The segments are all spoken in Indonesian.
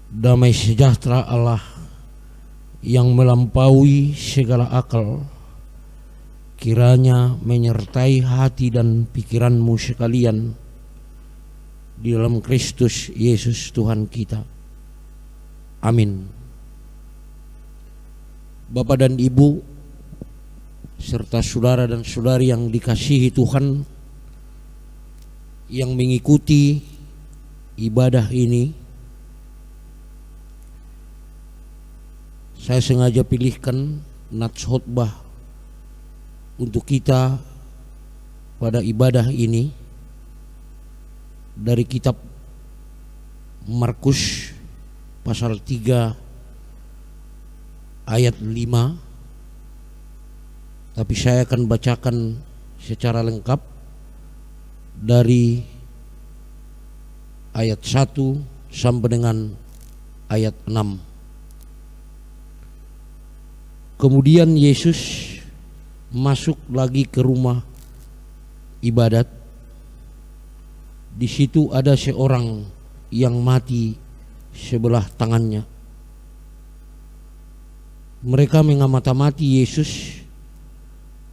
Damai sejahtera Allah yang melampaui segala akal kiranya menyertai hati dan pikiranmu sekalian di dalam Kristus Yesus Tuhan kita. Amin. Bapak dan Ibu serta saudara dan saudari yang dikasihi Tuhan yang mengikuti ibadah ini, saya sengaja pilihkan nats khotbah untuk kita pada ibadah ini dari kitab Markus pasal 3 ayat 5, tapi saya akan bacakan secara lengkap dari ayat 1 sampai dengan ayat 6. Kemudian Yesus masuk lagi ke rumah ibadat. Di situ ada seorang yang mati sebelah tangannya. Mereka mengamati Yesus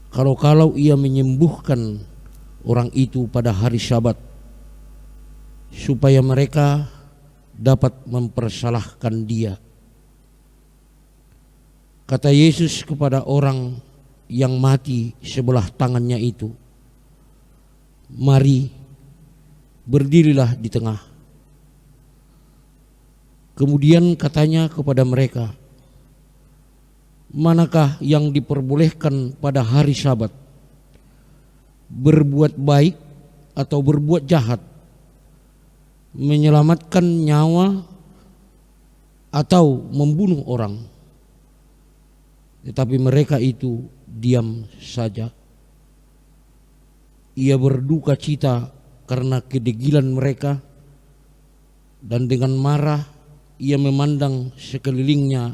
kalau ia menyembuhkan orang itu pada hari Sabat, supaya mereka dapat mempersalahkan dia. Kata Yesus kepada orang yang mati sebelah tangannya itu, "Mari, berdirilah di tengah." Kemudian katanya kepada mereka, "Manakah yang diperbolehkan pada hari Sabat? Berbuat baik atau berbuat jahat? Menyelamatkan nyawa atau membunuh orang?" Tetapi mereka itu diam saja. Ia berduka cita karena kedegilan mereka, dan dengan marah ia memandang sekelilingnya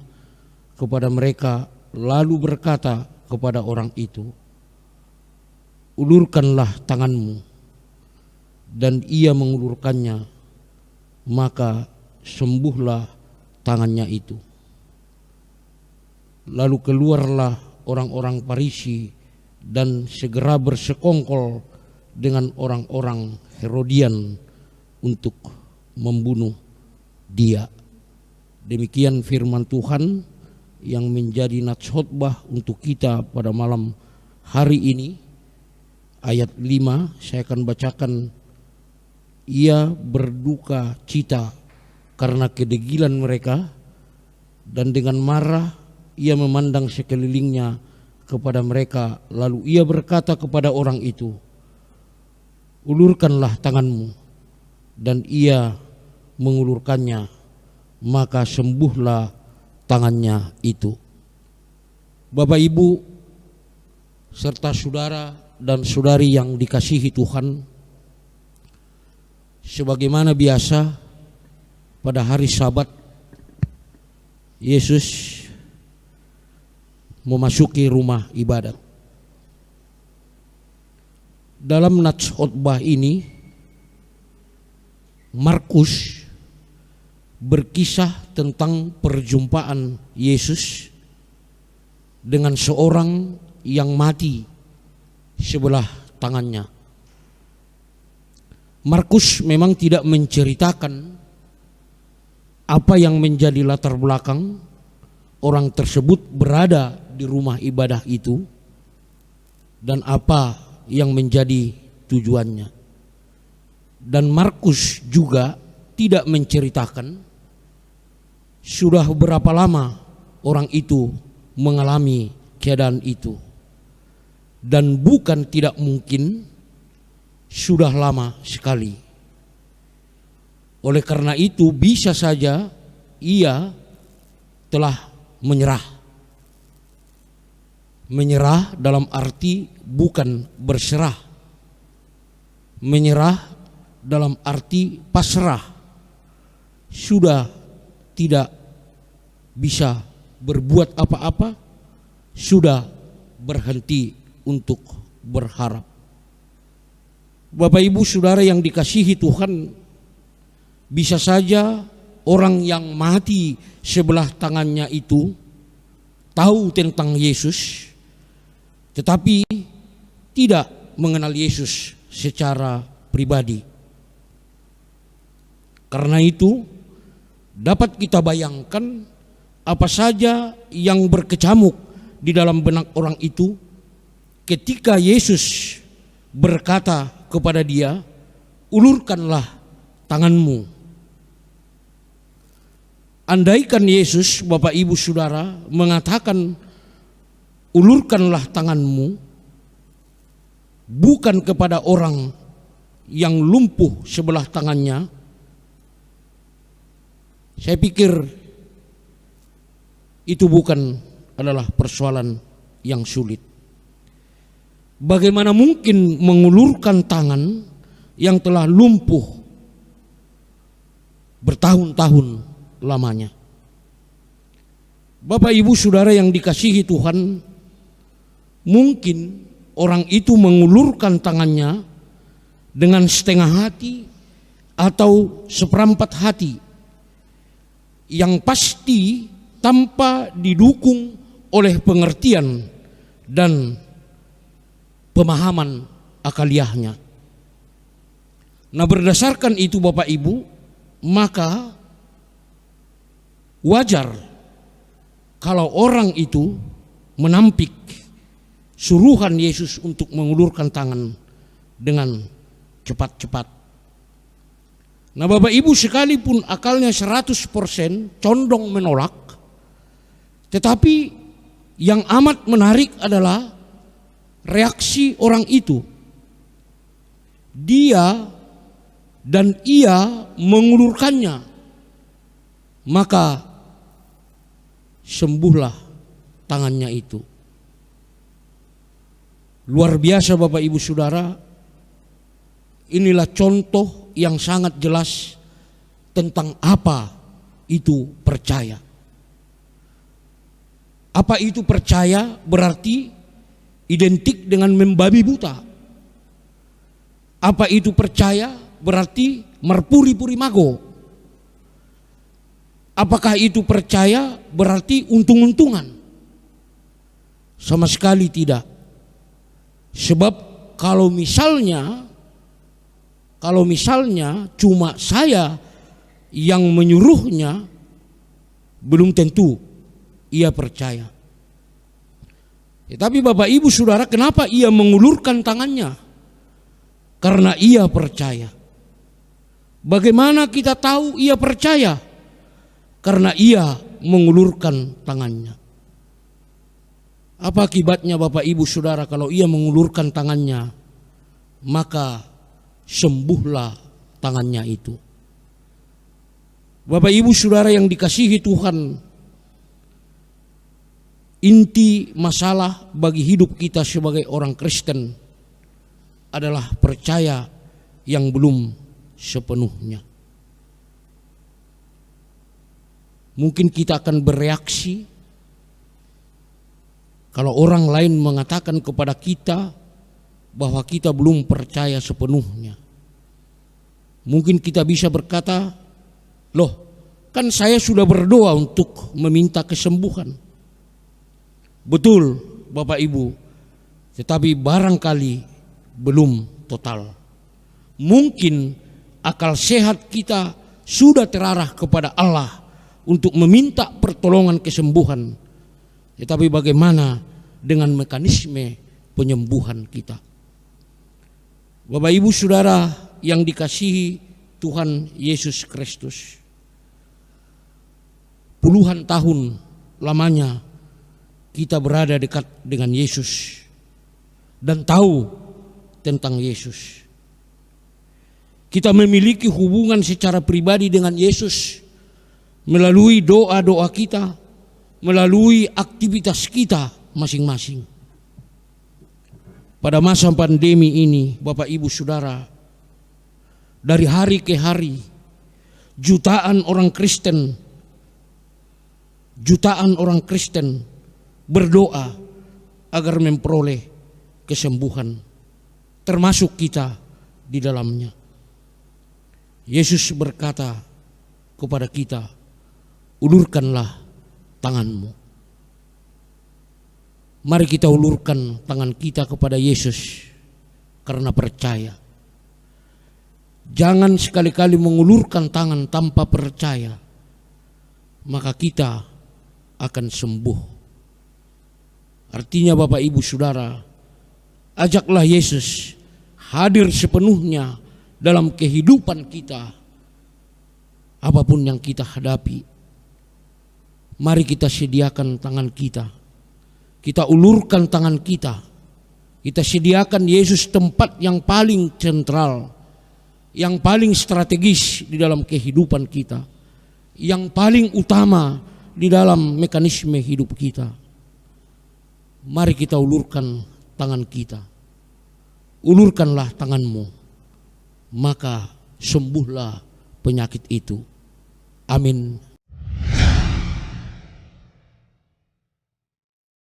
kepada mereka, lalu berkata kepada orang itu, "Ulurkanlah tanganmu." Dan ia mengulurkannya, maka sembuhlah tangannya itu. Lalu keluarlah orang-orang Farisi dan segera bersekongkol dengan orang-orang Herodian untuk membunuh dia. Demikian firman Tuhan yang menjadi nats khotbah untuk kita pada malam hari ini. Ayat 5 saya akan bacakan. Ia berduka cita karena kedegilan mereka, dan dengan marah ia memandang sekelilingnya kepada mereka, lalu ia berkata kepada orang itu, "Ulurkanlah tanganmu." Dan ia mengulurkannya, maka sembuhlah tangannya itu. Bapak, Ibu serta saudara dan saudari yang dikasihi Tuhan, sebagaimana biasa pada hari Sabat Yesus memasuki rumah ibadat. Dalam nats khotbah ini Markus berkisah tentang perjumpaan Yesus dengan seorang yang mati sebelah tangannya. Markus memang tidak menceritakan apa yang menjadi latar belakang orang tersebut berada di rumah ibadah itu dan apa yang menjadi tujuannya. Dan Markus juga tidak menceritakan sudah berapa lama orang itu mengalami keadaan itu. Dan bukan tidak mungkin sudah lama sekali. Oleh karena itu bisa saja ia telah menyerah. Menyerah dalam arti bukan berserah. Menyerah dalam arti pasrah. Sudah tidak bisa berbuat apa-apa, sudah berhenti untuk berharap. Bapak, Ibu, saudara yang dikasihi Tuhan, bisa saja orang yang mati sebelah tangannya itu tahu tentang Yesus, tetapi tidak mengenal Yesus secara pribadi. Karena itu dapat kita bayangkan apa saja yang berkecamuk di dalam benak orang itu ketika Yesus berkata kepada dia, "Ulurkanlah tanganmu." Andaikan Yesus, Bapak Ibu Saudara, mengatakan ulurkanlah tanganmu bukan kepada orang yang lumpuh sebelah tangannya, saya pikir itu bukan adalah persoalan yang sulit. Bagaimana mungkin mengulurkan tangan yang telah lumpuh bertahun-tahun lamanya? Bapak Ibu Saudara yang dikasihi Tuhan, mungkin orang itu mengulurkan tangannya dengan setengah hati atau seperempat hati, yang pasti tanpa didukung oleh pengertian dan pemahaman akaliahnya. Nah, berdasarkan itu Bapak Ibu, maka wajar kalau orang itu menampik suruhan Yesus untuk mengulurkan tangan dengan cepat-cepat. Nah, Bapak Ibu, sekalipun akalnya 100% condong menolak, tetapi yang amat menarik adalah reaksi orang itu. Dia dan ia mengulurkannya, maka sembuhlah tangannya itu. Luar biasa Bapak Ibu Saudara, inilah contoh yang sangat jelas tentang apa itu percaya. Apa itu percaya berarti identik dengan membabi buta. Apa itu percaya berarti merpuri-puri mago. Apakah itu percaya berarti untung-untungan? Sama sekali tidak. Sebab kalau misalnya cuma saya yang menyuruhnya, belum tentu ia percaya. Tapi Bapak Ibu Saudara, kenapa ia mengulurkan tangannya? Karena ia percaya. Bagaimana kita tahu ia percaya? Karena ia mengulurkan tangannya. Apa akibatnya Bapak Ibu Saudara kalau ia mengulurkan tangannya? Maka sembuhlah tangannya itu. Bapak Ibu Saudara yang dikasihi Tuhan, inti masalah bagi hidup kita sebagai orang Kristen adalah percaya yang belum sepenuhnya. Mungkin kita akan bereaksi kalau orang lain mengatakan kepada kita bahwa kita belum percaya sepenuhnya. Mungkin kita bisa berkata, "Loh, kan saya sudah berdoa untuk meminta kesembuhan." Betul Bapak Ibu, tetapi barangkali belum total. Mungkin akal sehat kita sudah terarah kepada Allah untuk meminta pertolongan kesembuhan. Tetapi bagaimana dengan mekanisme penyembuhan kita? Bapak Ibu Saudara yang dikasihi Tuhan Yesus Kristus, puluhan tahun lamanya kita berada dekat dengan Yesus dan tahu tentang Yesus. Kita memiliki hubungan secara pribadi dengan Yesus melalui doa-doa kita, melalui aktivitas kita masing-masing. Pada masa pandemi ini, Bapak Ibu Saudara, dari hari ke hari, jutaan orang Kristen berdoa agar memperoleh kesembuhan, termasuk kita di dalamnya. Yesus berkata kepada kita, ulurkanlah tanganmu. Mari kita ulurkan tangan kita kepada Yesus karena percaya. Jangan sekali-kali mengulurkan tangan tanpa percaya, maka kita akan sembuh. Artinya Bapak Ibu Saudara, ajaklah Yesus hadir sepenuhnya dalam kehidupan kita, apapun yang kita hadapi. Mari kita sediakan tangan kita, kita ulurkan tangan kita, kita sediakan Yesus tempat yang paling sentral, yang paling strategis di dalam kehidupan kita, yang paling utama di dalam mekanisme hidup kita. Mari kita ulurkan tangan kita. Ulurkanlah tanganmu, maka sembuhlah penyakit itu. Amin.